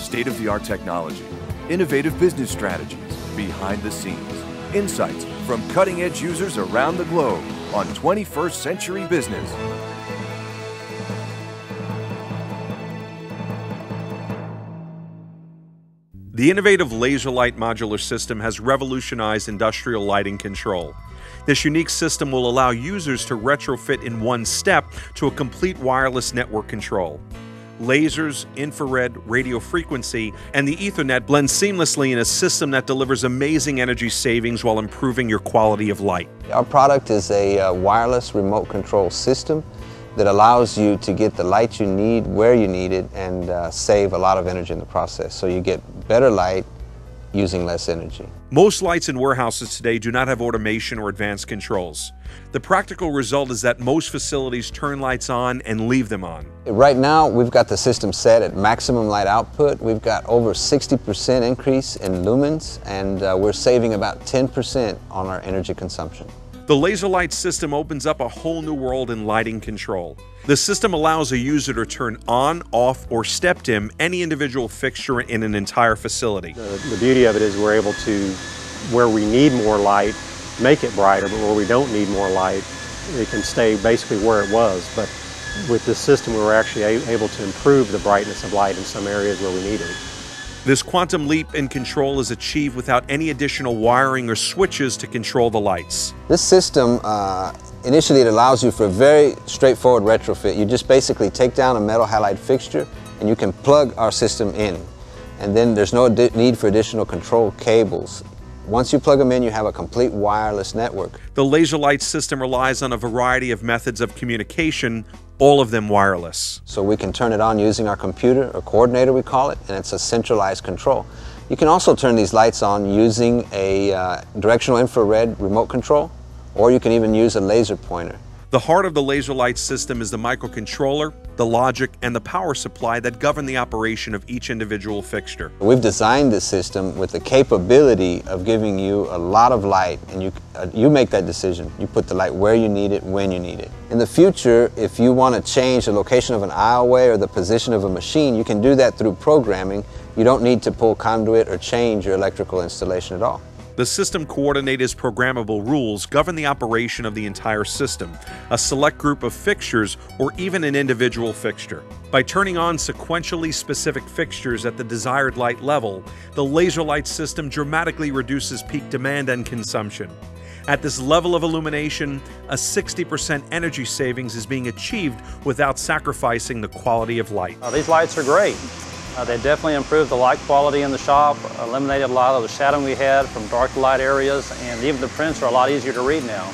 State-of-the-art technology, innovative business strategies, behind the scenes, insights from cutting-edge users around the globe on 21st Century Business. The innovative LaserLight modular system has revolutionized industrial lighting control. This unique system will allow users to retrofit in one step to a complete wireless network control. Lasers, infrared, radio frequency, and the Ethernet blend seamlessly in a system that delivers amazing energy savings while improving your quality of light. Our product is a wireless remote control system that allows you to get the light you need where you need it and save a lot of energy in the process. So you get better light using less energy. Most lights in warehouses today do not have automation or advanced controls. The practical result is that most facilities turn lights on and leave them on. Right now, we've got the system set at maximum light output. We've got over 60% increase in lumens, and we're saving about 10% on our energy consumption. The LaserLight system opens up a whole new world in lighting control. The system allows a user to turn on, off, or step dim any individual fixture in an entire facility. The beauty of it is we're able to, where we need more light, make it brighter, but where we don't need more light, it can stay basically where it was. But with this system, we were actually able to improve the brightness of light in some areas where we need it. This quantum leap in control is achieved without any additional wiring or switches to control the lights. This system, initially it allows you for a very straightforward retrofit. You just basically take down a metal halide fixture and you can plug our system in. And then there's no need for additional control cables. Once you plug them in, you have a complete wireless network. The LaserLight system relies on a variety of methods of communication, all of them wireless. So we can turn it on using our computer, or coordinator we call it, and it's a centralized control. You can also turn these lights on using a directional infrared remote control, or you can even use a laser pointer. The heart of the LaserLight system is the microcontroller, the logic, and the power supply that govern the operation of each individual fixture. We've designed this system with the capability of giving you a lot of light, and you make that decision. You put the light where you need it, when you need it. In the future, if you want to change the location of an aisleway or the position of a machine, you can do that through programming. You don't need to pull conduit or change your electrical installation at all. The system coordinator's programmable rules govern the operation of the entire system, a select group of fixtures, or even an individual fixture. By turning on sequentially specific fixtures at the desired light level, the LaserLight system dramatically reduces peak demand and consumption. At this level of illumination, a 60% energy savings is being achieved without sacrificing the quality of light. These lights are great. They definitely improved the light quality in the shop, eliminated a lot of the shadowing we had from dark to light areas, and even the prints are a lot easier to read now.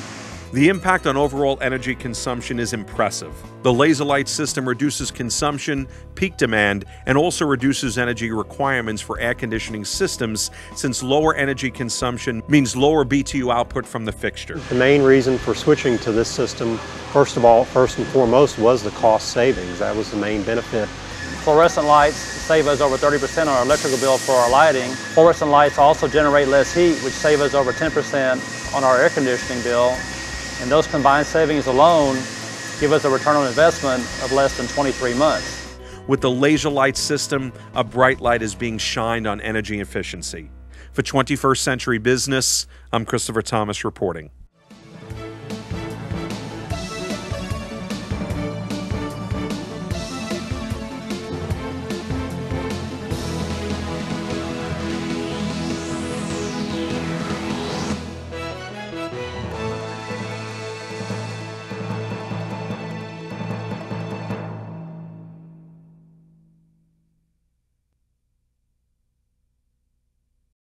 The impact on overall energy consumption is impressive. The LaserLight system reduces consumption, peak demand, and also reduces energy requirements for air conditioning systems, since lower energy consumption means lower BTU output from the fixture. The main reason for switching to this system, first and foremost, was the cost savings. That was the main benefit. Fluorescent lights save us over 30% on our electrical bill for our lighting. Fluorescent lights also generate less heat, which save us over 10% on our air conditioning bill. And those combined savings alone give us a return on investment of less than 23 months. With the LaserLight system, a bright light is being shined on energy efficiency. For 21st Century Business, I'm Christopher Thomas reporting.